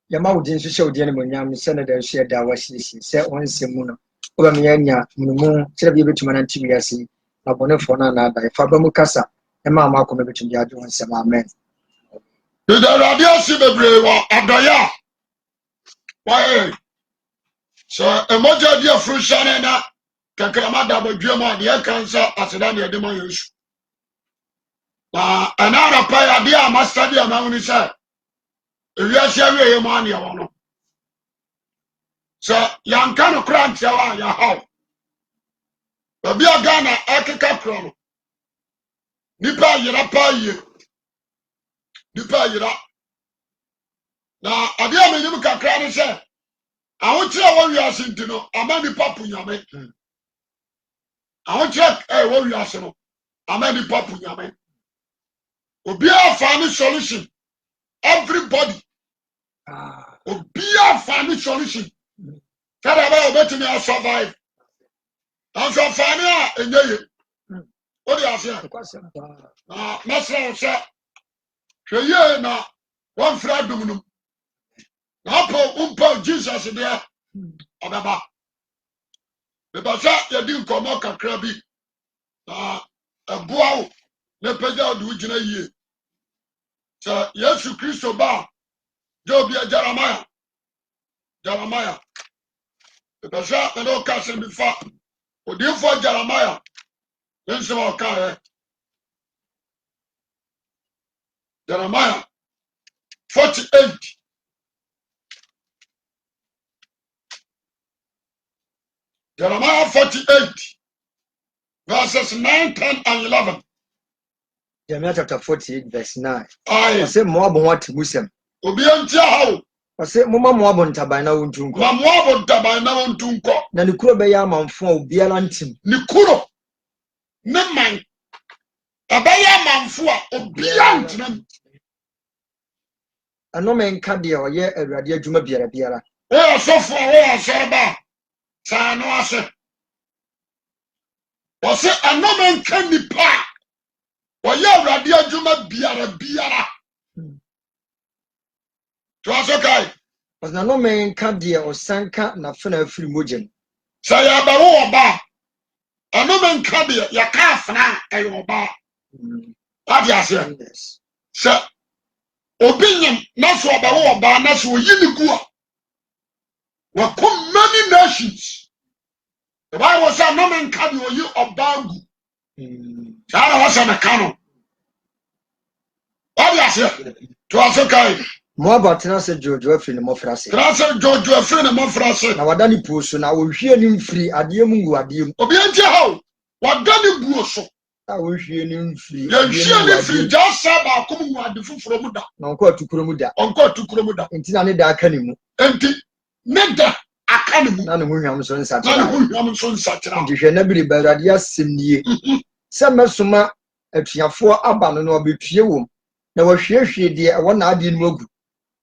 Yama would in show the animal yam senator shared that was said one semuno. Over me mumu shall be to man to be see. Upon a phone another if Abamukasa and mamma come to the other one some amen. The radio see the brave Adoya. Why? So a moja dear fruit shanana. Kakramada Bujama, the cancer, as a Daniel Demoyus. Another player, dear master, dear Mammy said, if you are sharing your money, I want to. So, young kind of crunch, your house. But be a Ghana, Akika Cron. Nipa Yira Pay, Nipa Yira. Now, a dear Minimaka Cran said, I want you what you are saying to know. I'm any papu yame. I want you what you are saying. I'm any papu yame. Will be a family solution. Everybody. Will be a family solution. Tell about better me I survive. I'm so funny and you. What do you say? Master said, Shaya na one friend dominum. Now, Jesus there. Ababa. The Basha, you didn't come out a crabby. A bow, the Pedal do it. So, yes, you Christo Bar. Jobia Jeremiah. Jeremiah. The Basha, the no castle before. Or dear for Jeremiah. Then so car. Jeremiah 48. Jeremiah 48. Verses 9, 10, and 11. Jeremiah chapter 48, verse 9. I say Moab what Muslim. Obiantia how. I say Mama Moab Tabana Untunko. Mamwabo Tabana Untunko. Nanikuro Beya Manfo, Bialantim. Nikuro. Neman. Abaya Manfua, Obiantim. A no man cadia or ye a radia Juma Biara. Oh, so for all Saba. Sanoase. Was it a no man candy pa? Or ya radia Juma Biara. To us, okay. Was no man cadia or sanka na fena free mujin. Say about ba. A no man cadia, ya calf na a ba. What you say? Sir. Opinion, not so about ba, not so you will come many nations. The Bible said, no man can you of Bangu. That was an account. What do you say? To us, okay. More about Tenasa Jojo in the Mofrasi. Tenasa Jojo, a friend of Mofrasi. Now, what Danny Pusso, I will hear him free at Yamungu at you. Obianti how? What Danny Buoso? I will hear him free. You hear him free, just Saba coming with the food from Muda. Uncle to Kuromuda. Uncle to Kuromuda. Until I need that canimu. Empty. Neda. Academy. None of whom son such. None of whom son such. You shall never be better at yes, Cindy. Some Suma at your 4 abandon or be few. Now was she dear one idea mogu.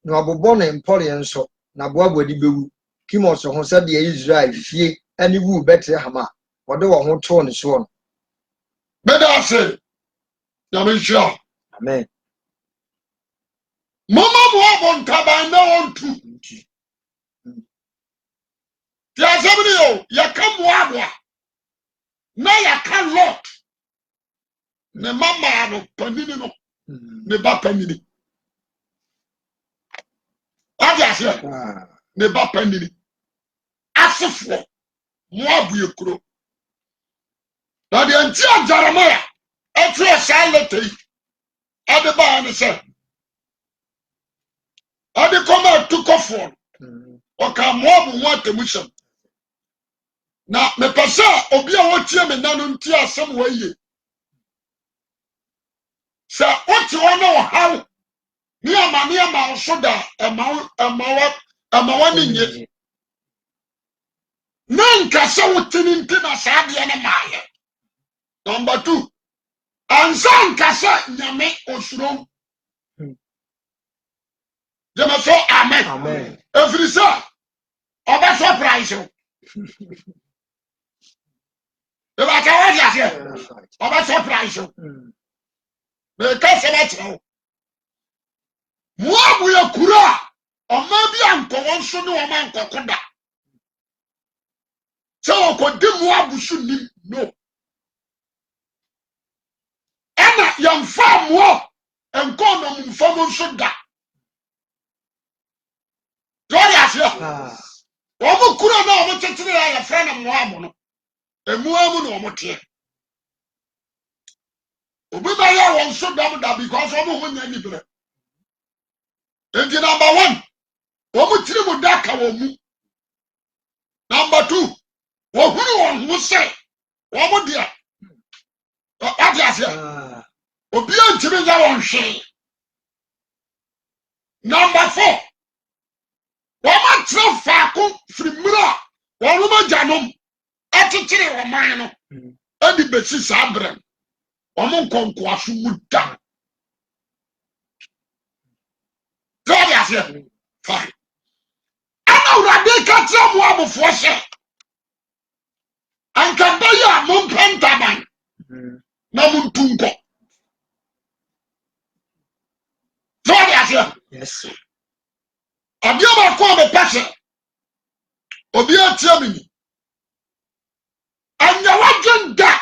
No abobona in Polly and so. Nabuabo di Boo. Kimoso who said the Israel, she any woo better Hama. Whatever won't turn is one. Better say. Yamisha. Amen. Mama Moab on Tabana on two. Yazabrio, Yakam Wabwa. Now Yakan lot. Ne Mama no Panino. Ne Bapanini. What you say? Ne Bapanini. Asifo. Moabu Yukro. Now the entire Jeremiah. Every silent. Everybody understand. I come out to Kofon. Or come Moabu want the mission. Now, me pasa obi a wotie me nanu nti asem wa ye. Sa wotie ono how ni ama so da emawa ni nye. Na nka se wotie ni nti na sa de na maaye. Number 2. Ansa nka se nyame osuro. Jema so amen. Amen. Every say oba surprise. If I can't watch it, I'm surprised you. Because of that, Moab will Kura, ọma bi anko won so ne ọma ankokoda se okodi mu abusu nim no ana yamfa mo enko no mfa mo so da Gloria sia omo kuro na omo tetere ya fra na mo abo no emu amu no omo te obi ba ya won so dam da because omo ho nya ni bre enti number 1 omo tiri mu da ka wo mu number 2 wo huru won ho se omo dia ati asia obi antimi nya won hwe number 4 Wama tra faako frimra wonuma janom atitire woman no edi besi sabrem womo nkonko aso muda God has here fine ana urade ka tra mo abofo hye anka baya mo pentaban na muntunko God has here Yes. Abia ba ko be pase obi atia mi anya wagenda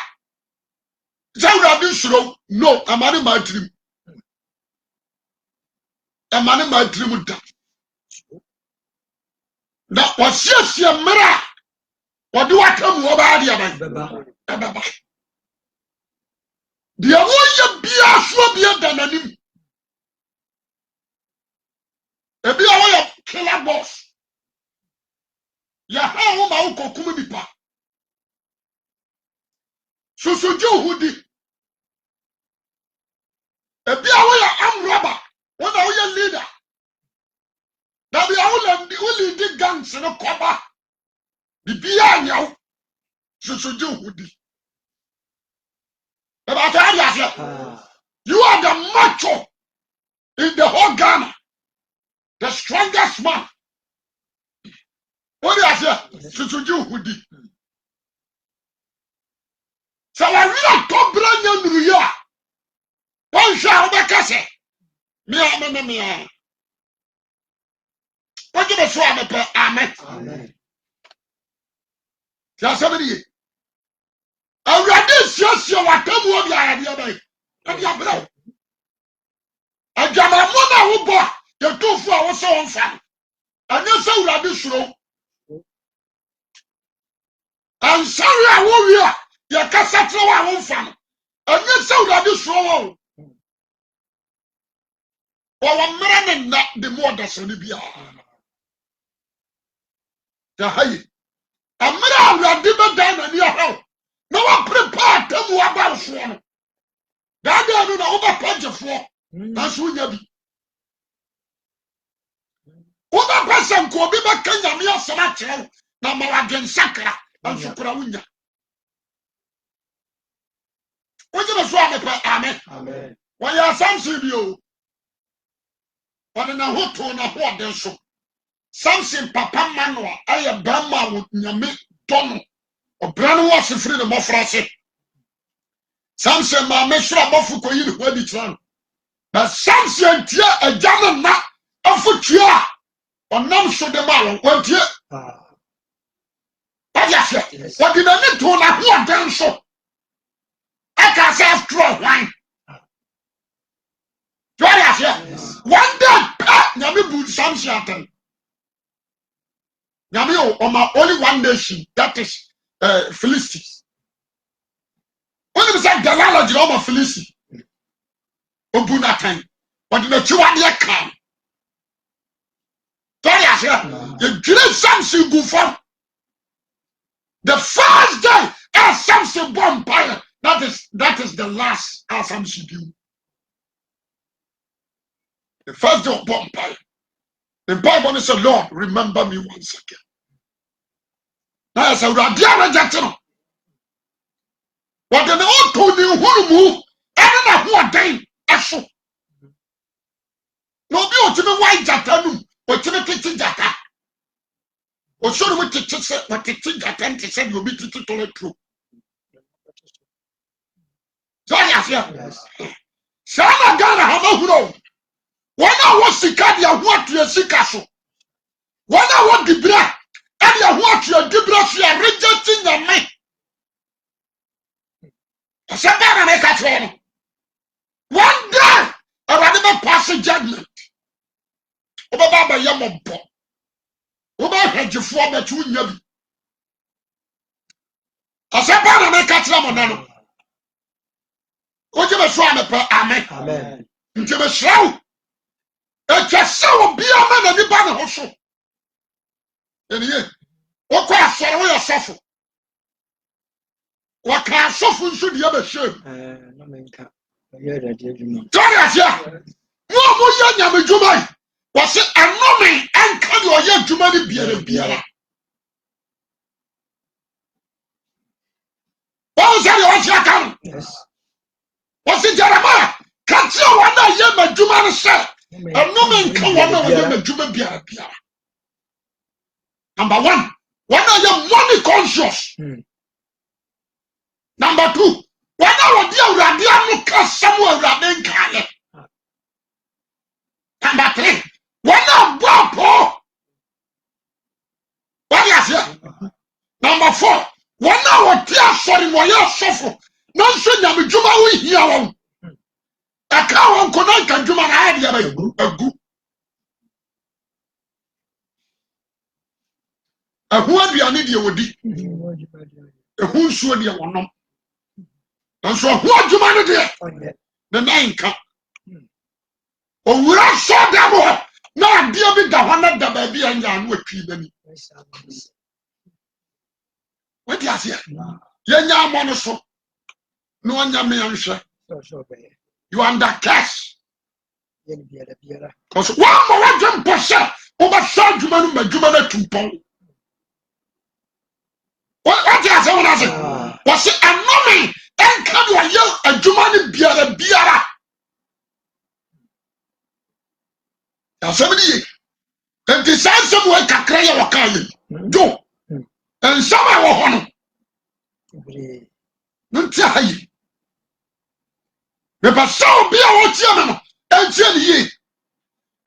zawra suro no amane matrim amane matrim da na wasiasia mra wode watamu oba dia ban baba dia woye bia so bia dananim ebi awoye killer boss ya ha wo ma wo kokum nipa susuju hudi ebi awoye amraba wona woye leader da bia wo lead gangs no koba bibia nyawo susuju hudi eba ta ya you are the macho in the whole Ghana the strongest man what is it susuju hudi so I really to branya nuru ya wan sha obekase me what you so am pe amen ya sabiri awurade siesie watamu obi ayade abai abi abra ajama mo na wo bo ye tofu a wo so won fa anya se awurade suro an sorry a wo wi a ye kasa tre wa won fa no anya se awurade suro wo wa mra ne na de mo da so ne bia ya hayi amra awurade be dan na ni ahaw na wa prepare tamu aba so no dada no na wo ba pagefo na so nya bi wo ba person ko bi ba kanya me asema kire na ma wa gen sakra anso kura wunya wo je be so amepa amen wo ya samson bi o wo na hoto na ho den so samson papa manoa aye bama wo nyame dono obra no wo sefiri ne mofrase samson ma me sura bofu ko yi ne ho di tran na samson tia agya na afutua onam so de ma won tie yes what did I to na ho den so aka say after one yes one day nyame bu samson atem nyame o ma only one nation that is Philistines when you say Delilah jira o Philistines obu na tan what did the chiwade kan the great Samson go for the first day as Samson born empire that is the last as Samson do the first day of born empire the Bible says Lord remember me once again now as a radia rejected what the old to the hurumu and na who again aso no be o timi white jatanu o timi titi jata o so no titi se o titi jata nti se you be titi to let through so yes sana Ghana ha mahuro wana wo sika dia ho atua sika so One want the bread, and you want your debra, you are rejecting the man. Somebody make a train. One day, I will never pass a judgment. Obaba Yambo. Oba had you for me to you. Somebody make a train. What you show me per amen. Amen. You show. It just so be a man and the banner also. And yet, what can I say? We are suffering. What can I suffer? Should you ever show? No man can. Yeah, that you Tell no more young Jumai. Was it a moment and can you young Jumani be a beer? What was that? Yes. Was it Jeremiah? Can't you wonder young Jumani said? A no man can wonder young Juma be a beer. Number one, when are you money conscious? Number two, when are you radical somewhere running Kale? Number three, when are Bopo? What is it? Number four, when are tear sorry for your suffer? No sooner be Juma we hear. A cow on Konan can Juma idea a good. A who are the idea would be a who should be a one. And so what humanity? The nine cup. Oh, we are so double. Now, dear big the 100 the baby and young with tree. What do you say? Young monoso. No one young man. You under cash. Because one more jump percent over some human to pong. What do you say? When I say, was it a mommy and come your young a Jumani beer? Somebody, and decide somewhere can cry or can do. And somewhere will honor. Don't tell you. But so be our chairman and tell ye.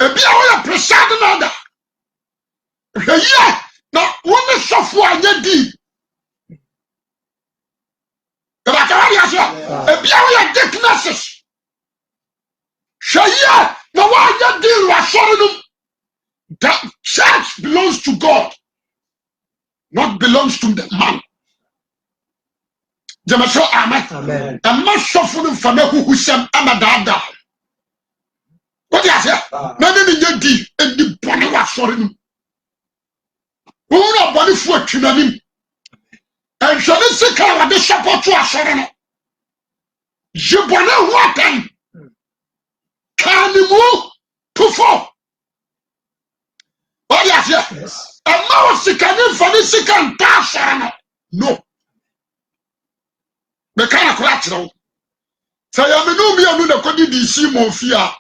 And be our presiding order. Yeah, now one is software and your deed. But I be our dicknesses. Shaya, now why your deal was sorry. That church belongs to God, not belongs to the man. Jamasho amen. And much suffering from who shall amadada. What do you say? None in your deed and the body was sorry. Who not body for him? And shall I say, I the support to us? You bonnet what time? Can you move to fall? What do you say? And now, sick and funny sick and pass. No. The kind of collateral. So I know me, I know the code DC Mofia.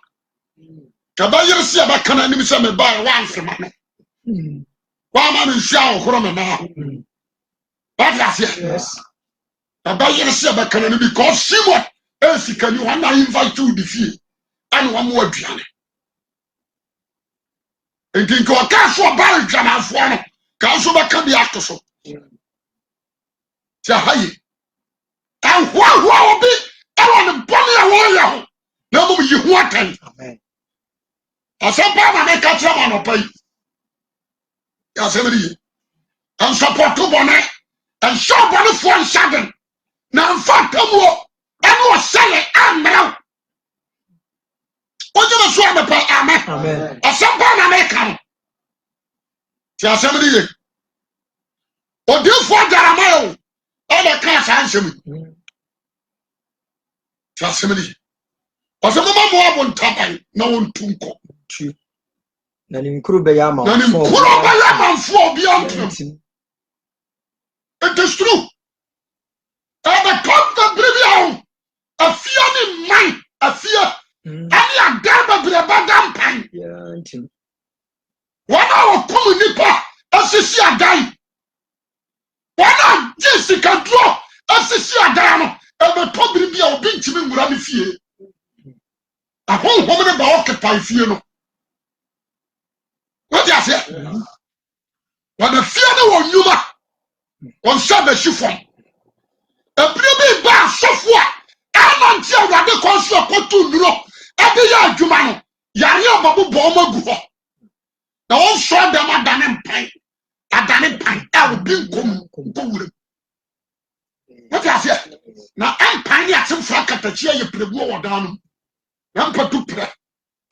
Kabaya see about can I say me buy one from me? One man in shower from now. What yes. Kabaya see about can I because see what else can you want to invite to the fee and one more piano. And think of a castle barrel jam for one. Council can be after so. Say and what will be? I want to burn your no, you want it. Amen. I said, Papa, make a trouble on pay. Yes, everybody. And support to bonnet and show bonnet for 7. Now, in fact, I was selling and now. What you was trying to pay? Amen. I said, Papa, make a yes, everybody. What do you for Jeremiah? All the class answer me. Yes, everybody. Because the mama won't tap no one to go. Nani mkuru yama. Nani mkuru yama for beyond him. It is true. And the top of the a fear in mind, a fear. And you are damn with a bad pain. Yeah, 1 hour come nipa, as you see a guy. 1 hour, Jessica draw, as you see a guy. And the top will be a big to me with a fear. A whole woman about occupy fear. What do you say? When the fear no nyuma on sabe shifon. E pribi ba sofo a ananti awrade konso akotu nuro e be ya adwuma no yare obabu bo magu ho. Na won so dem adane mpan. Adane pan e obi nkom kowure. What you say? Now empire ya some frankatia ye pregu o dan no. Na mpatu pre.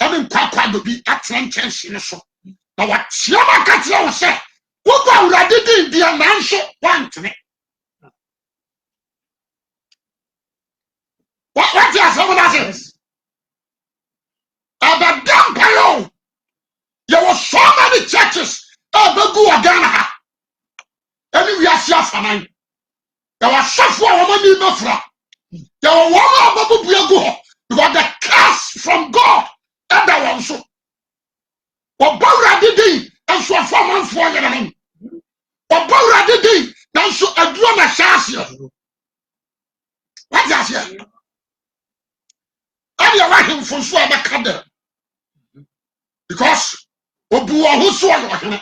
Ebe kwakwa do bi atrenchen ne so. Na what chiama katia wo se. Wo gwa awrade din dia nanso wantene. What you say what I say? Abadam payo. There were so many churches. Abegu Ghana ha. Any we are fanan. There was suffer woman in Mafra. There were one Babu Buyago. Because the curse from God. And that one so. What Baura did and so 4 months for your name. What Baura did and so a drama shassia. What does he? I don't like him for so a cadre. Because Obua who saw you.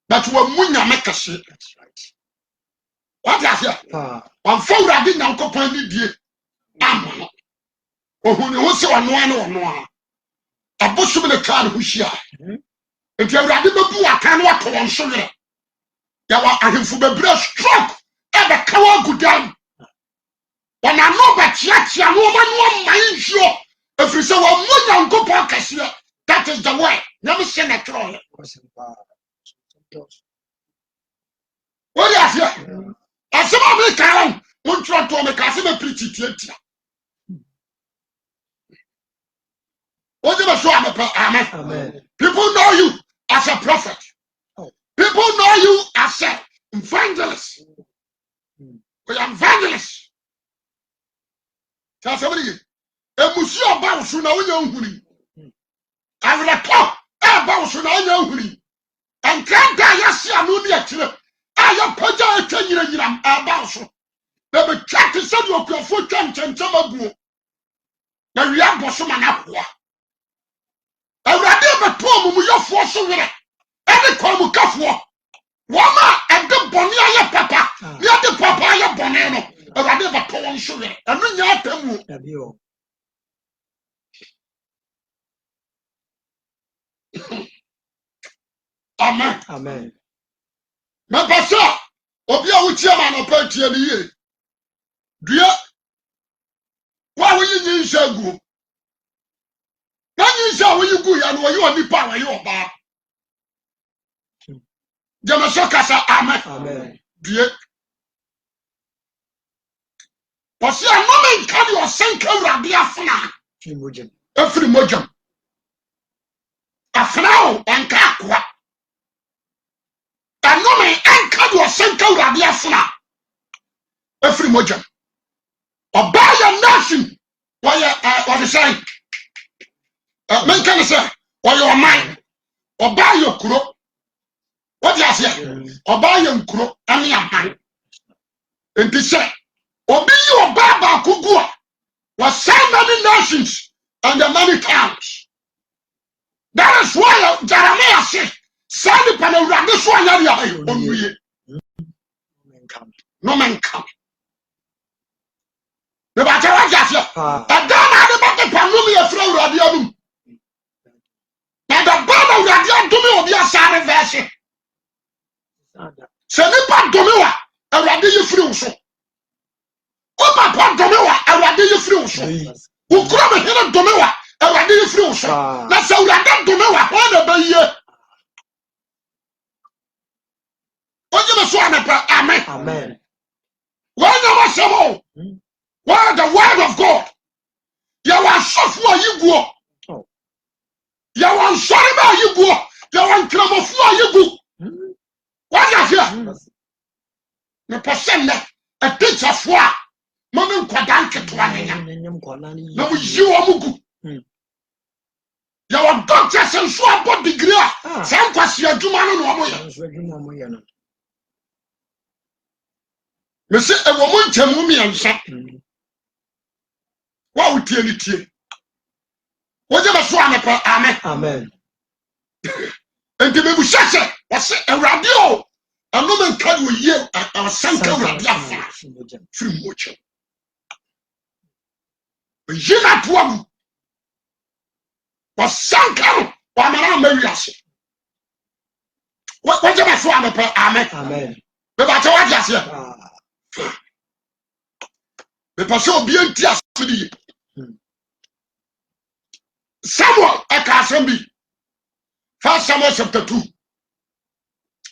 But we munya make a shit. That's right. What does he? One phone I didn't uncle Pandy dear. Am. Or who you say on one or no. A bush of the car who she are. If you are the I can't walk on sugar. There were a for the breast stroke. Ever cover good down. When I know that yet, your woman mind sure. If you say, well, one go podcast here, that is the way. Never send a troll. What is here? As some of the town, one try to make us a pretty theatre. What do you show? Amen. People know you as a prophet. People know you as an evangelist. We are evangelists. Tell somebody. A museo bounce on our young honey. I will talk about on our young honey. And can't die as you are actually. I am Paja 10 years about so. Never chat to send your foot and Tamabu. Now we have Bosman Aqua. I will never told me your force over it. Any come Kafwa. Wama and the Bonia Papa. Near the Papaya Bonano. I never told on sugar. And then you have them. Amen. Amen. Me pasa obi a wuti ama no pa tie ni ye. Dua wa wo yin nsha gu. Na yin nsha wo yi gu ya no yi oni pa wa yi oba. Jama so kasa amen. Amen. Dua. Pasi anome nka de osenka urade afuna. Efiri mojam. Afuna o enka akwa. Anome enka de osenka urade afuna. Efiri mojam. Obaya nation. What is saying? Men can say, or your mind. Obaya kuro. What you say? Obaya kuro. Ani aman. And they say, Obi you Baba Kugua was so many nations and the many towns. That is why Jeremiah said, Sally Panera, this one area. No man come. The battle just and then I about the Panumia throw radium. And the Baba radium to me will be a sorry version. Senipa Domua, a radium free. Opa pa domewa awade ye free wo so. Wo kura me hena domewa awade ye free wo so. Na sa awade domewa ho na ba ye. Oje me so anapa amen. Amen. When you was say why the word of God. You are sofu ayiguo. You are sorry ba ayiguo. You are kramofu ayigu. What you hear? Me person a teacher for Mama Quadanka to one. No, you are Mugu. Your doctors and so about degree. Some question your Jumano. Monsieur, a woman Jamumi and Sap. What would tell it? Whatever swan, amen. Amen. And the Bible says, a radio. na no men kan wo ye asanka urade afa firi moche yina tuam wasanka wa mara mawiase wa jama so amepe amen be ba ta wa diase be pa so obi enti asodi Samuel Akasembi 1 Samuel chapter 2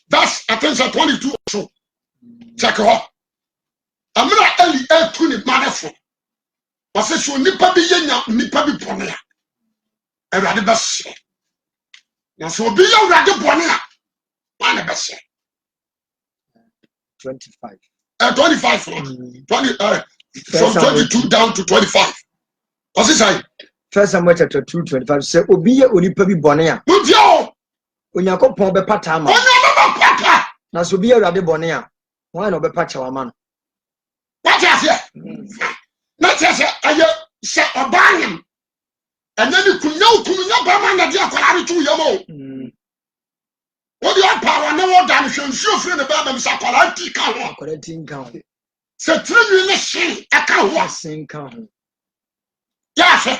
that's I think 22 or so check it out amra eli etu ni manefo wase so nipa bi yenya nipa bi bone a awrade bese na so obi ye awrade bone a wane bese 25 20 from 22 down to 25 what's it say 1 Samuel chapter 2:25 say obi ye onipa bi bone a mundio Onyankopon be pata ama pata na so obi ye awrade bone a wan na obepa chewa ma no what is here na chese aye se obanyem enani kunya ba ma na dia kwala re tu yemo what you power na wo dan hwensuo firi ne ba bam sa kwala ti ka ho kwala ti nka ho se trinwi ne hye aka ho sen ka ho ya se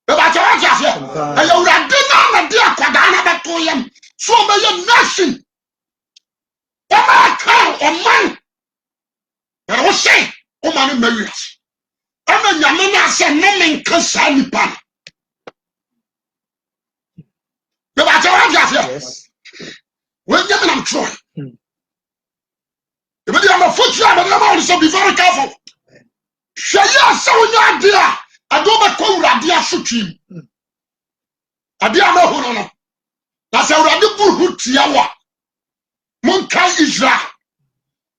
be ba cha ya se aye urade na dia kwada na beto yem so be ye nation o ma ka o man pero wo se o ma ne mawias ama nyame na se no men ka sa nipa be ba cha ya se when you am try if you am a foot you am so be very careful shaya so nya dia adoba ko urade asotwim ade ama hu no na se urade buhu tia wa mon kai Israel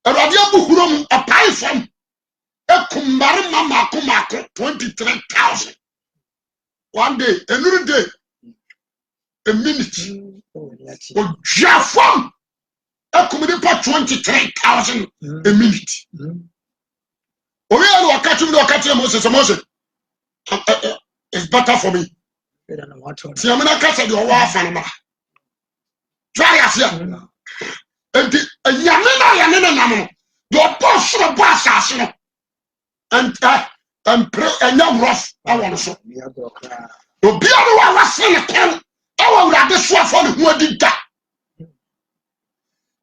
urade buhurom apai fam ekumare mama komako 23,000 one day another day a minute o jafam ekumide pa 23,000 a minute we are wakati Moses it's better for me si amena kasa de owa afa na try asia enti yame na nam do boss no boss ase no and pray enya rough awon so obi anu wa wase ne kan awu urade so afọ ne ho adida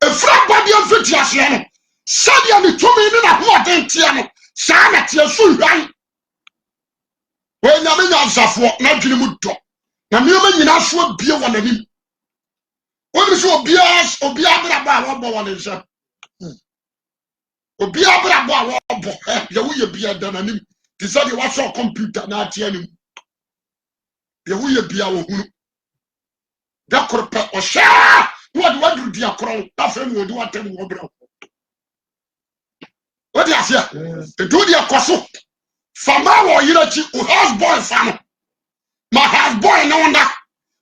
efra body afiti ase no sadia ne tumi ne na ho adentia no saa na tie so hwan we nyame nyansafo na dwene mu do na me nyina so bie wọ nanim woni so obi abrabo a wo bo wọ ne nsa obi abrabo a wo bo ye wo ye bia da nanim ti say de wa so computer na atie anim ye wo ye bia wo hunu da korpe o sha wo de wadu dia kron ta fe mi wo de watem wo bra what do you say do dia koso fama wo yirachi o house boy famo my house boy no wonder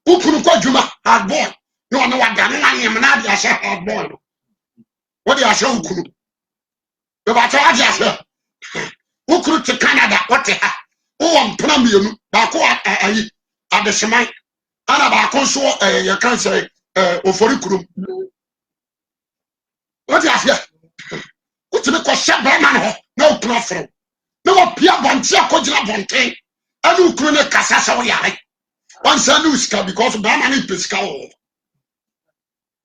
ukunu kwa juma house boy no na wadane na nyem na dia she house boy what do you say ukunu be ba ta dia say ukunu to Canada what ha o mpna mienu ba ko ayi adesman ana ba ko so ye kan say ofori kurum what do you say utime ko shaba man ho na ukunu afro na wo pia bonte akogina bonten anu ukunu ne kasa sa wo yare one say no ska because ba man is ska wo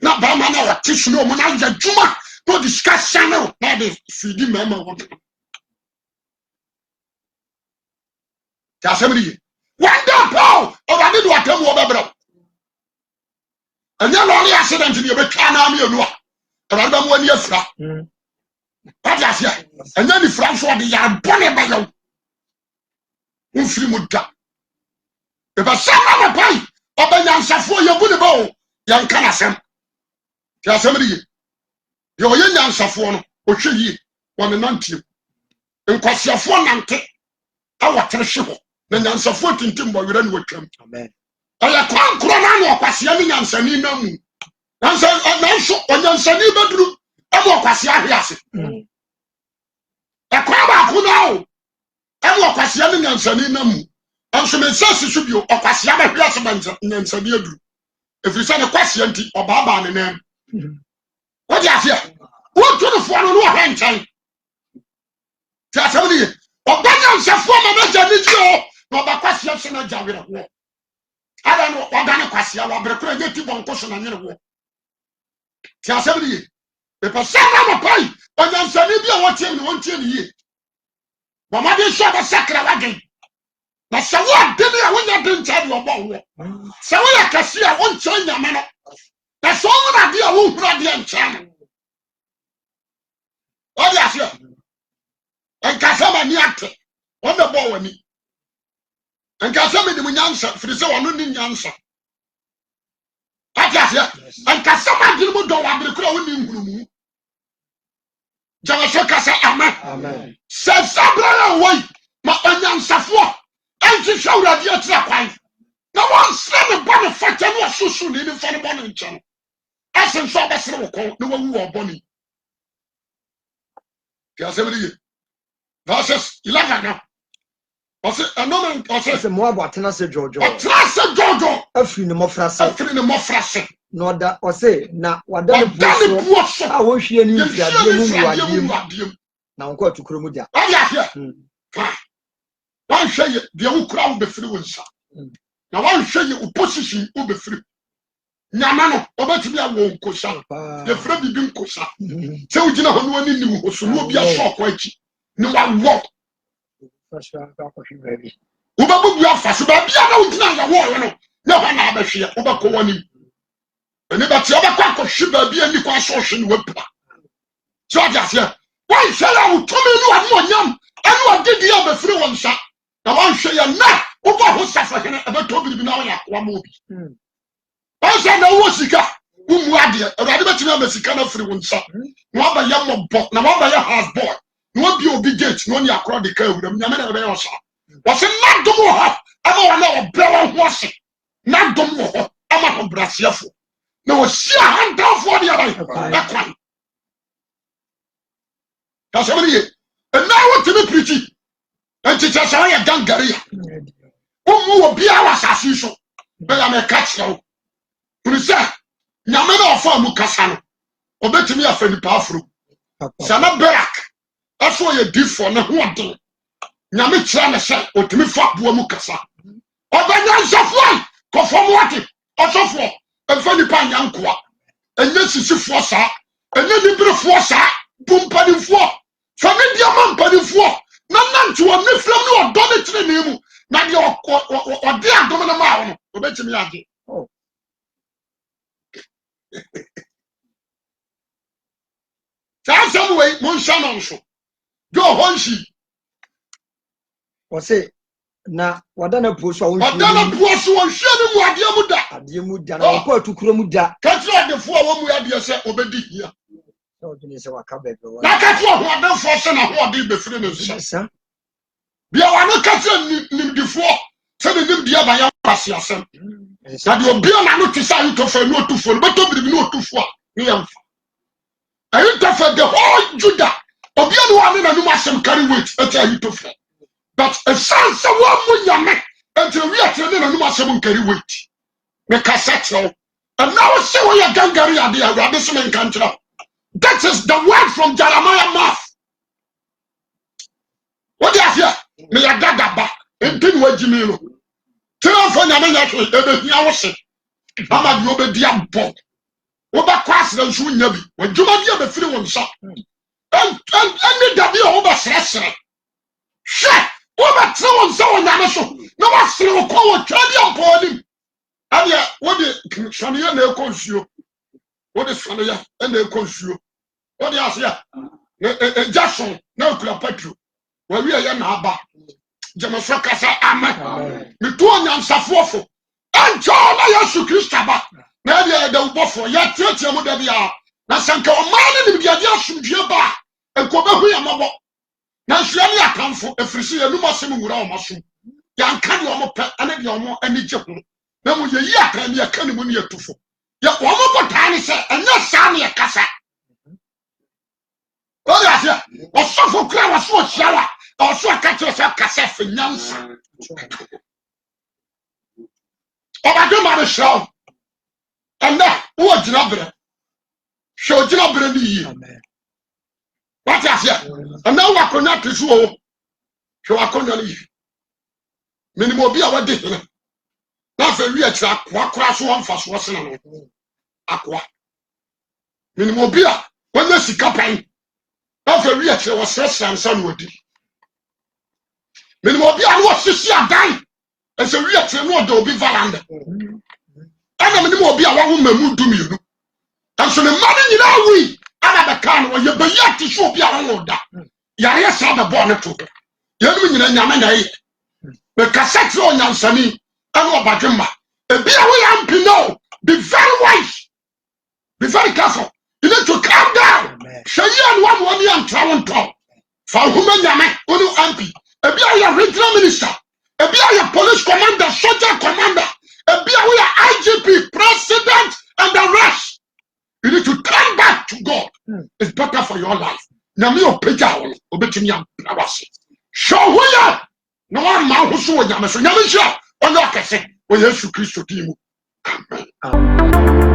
na ba man na what tissue no mo na ya juma no discussion no na de fidi mama wo ka samri wanda paul o ba de do atam wo bebro anya lori accident ni be twa na me anu a ba mo ani afra Papa sia anya ni France o de ya bone ba yo unfiri mu da e ba sama na pai obanya nsafo ye bu ne ba o yan kana sem ya semri ye o ye nyansafo no o hwe yi won nantie nkwasiafo nante awotere hye ho na nyansafo tintim bo wera ni watwam amen aya kwan kro na na okwasia ni nyansani na mu nanso onyansani beduru amo okwasia ahwiase ekwa ba ko na o amo okwasia ni nyansani na mu anso me sase so bio okwasia ba hwiase ba nyansani aduru efiri sa ne kwasia nti obaaba ne nam What do you say? What to the phone no hand time? Tell somebody. Obanya nsafo manager ni ji o no ba kwase so na jawere ho. I don't know ogana kwase ya wa brekura ye ti bon koso na nyere ho. Tell somebody. The person na pai onyansani bi a wotie ni wontie ni ye. Mama de so ba sakra wagen. Na sawo de ni a wonya de ncha de obo wo. Sawo ya kase a wonche nyame no. Na so na de a wo hura de ncha no. What you say? En kasama ni ate. On the ball with me. En kasama ni munyansa. Frise wano ni nyansa. What you say? En kasama di mu do wa brekura woni nhurumu. Jawa so kasa amen. Se sabra woi ma onyansafo. En ti shawra di atra kwan. Na wan sre me ba me fata no susu ni ni fa no bo no nchen. Asen so ba sre wo ko no wawu oboni. Kasama Verses 11 now. I say, a moment, I say, Moab atena se Jojo. Atena se Jojo. Afiri ne mofrase. Afiri ne mofrase. No da, I say, na wadane buoso. A wo hwie ni mfiade mu wadiem. Na wonko atukuro mu dia. Wa ya hie. Wan hwe ye de wo kura wo befiri wo nsa. Na wan hwe ye opposition wo befiri. Nyama no obetimi awo nkosa. Ye fra bibi nkosa. Se wo gina ho no ani ni wo so no bia so akwa achi. Ni wa wo. Ubabu bia faso ba bia na wuntina ya wo no. Na ho na abehwe ubako woni. Eni ba ti obakwa akohwe ba bia ni kwa so hwe ni wapira. So asia. Wan hwe ya utomi ni wa monyam. Anu odidi ya befiri won nsa. Na wan hwe ya na uba ho safa hene abeto bibi na wo ya kwa ma obi. Asa na wo sika. Umu ade. Awurade betimi amasika na firi won nsa. Na aba ya mobbo. Na aba ya house boy. No be obedient no nya akro de ka ewuram nyame na be yo so wo se na dom wo ha ama wo na obra wo ho se na dom wo ho ama ho brasiafo na wo sia handafo de abai akwan ka so me ye na wo timi preach anti cha ya gangaria wo bia wa sasi so be ya me ka kire wo se nyame na ofa mu kasa no obetimi afani pa afro sana barak aso ye difo na ho ade nyame kira na se otimi fa boa mu kasa obanya nsafo ko fo mu ate osofo efo ni pa nyankoa enye sisifo sa enye nibrefo sa bumpadifo fa ne dia mampadifo na nantu o ne fram ne odo ne tire ne mu na de ode adom na ma wo no obetimi ade Some way, Monshan also. Go Honshi. Or say, na wadana puso. Wadana puso on sharing what you would da. Adiamuda, or to Kromuda. Catch like the 4 women we have yourself obedi here. No, Denise Wakabe. Now catch what I don't force and what did before the sir. We are not catching before. Sending them the other pass yourself. That you'll be on a notice I to for no to for, but to be no to for. I interfere the whole Judah. Obiano one na numa sem carry weight ete you to for. But a son so one mun yame until we are training na numa sem carry weight. Me cassette and now see where you gangari ade awade sem nkantra. That is the word from Jeremiah mouth. What do you hear? Me ya dadaba entin wajimi no. Tell for nyame nya hwe ebe hia wo se. Mama di obedi abọ. Oba kwase na nsu nya bi. Wadwuma bi abefiri won so. Any daddy or over sresre. Shit! Over throw on so nyame so. No was throw ko twadi amponi. Abia what the shania na ekonsuo. What the shania na ekonsuo. What the asia? Jason na okula patro. Wa wi ya na aba. Jamaso kasa amen. Me to nyansafofo. Anjo na Yesu Kristo ba. Na dia da ubofo ya tietie mu da bia. Na sanka o man ni bia dia asumdue ba. Enkobehu ya mabo. Na nhwia ne akamfo efirisi ya numa sem nwura o maso. Ya nka ne o mo pe ane de o mo ani gye ho. Na mo yeyi akran ne ya ka ne mu ne yatufo. Ya o mo botaa ne se enya saa ne ya kasa. Ko ya se o sofo kra wa so hiawa. O so aka kire se kasa fe nyansa. O ba do ma be show. And now, who are Jinabre? hwɛ ogyina bere ni yie wate aseɛ ɛna wo akonnwa te so o hwɛ wakonnwa no yie menim obi a wadi hene na afɛ wi akyira akoa kora so wɔmfa so wɔsena no akoa menim obi a wɔnyɛ sika pan na afɛ wi akyira wɔsrɛsrɛ nsa no wadi menim obi a no wɔhyehye adan ɛsɛ wi akyira no ɔda obi valanda ɛna menim obi a wawo mamu dumienu ɛnso ne mma no nyinaa wui ana bɛka no wɔyɛ bɛyi ate so obi a wɔwo da yareɛ saa bɛbɔɔ no to yɛnom nyina nyame na ɛyɛ bɛkasa kyerɛ ɔnyansani ɛne ɔbadwemma ebi a woyɛ mpi no be very wise be very careful you need to calm down hwɛ yi a ne wama wɔne yɛntra wo ntɔ fa nhoma nyame wo ne mp ebi a woyɛ regional minister ebi a woyɛ police commander soldier commander ebi a woyɛ IGP president and the rest you need to turn back to God it's better for your life nyame ɔpagya wo no obɛtumi ampra wase hwɛ wo yɛ na wama ho so wɔ nyame so nyame hyɛ ɔnyɛ ɔkɛse wɔ Yesu Kristo din mu amen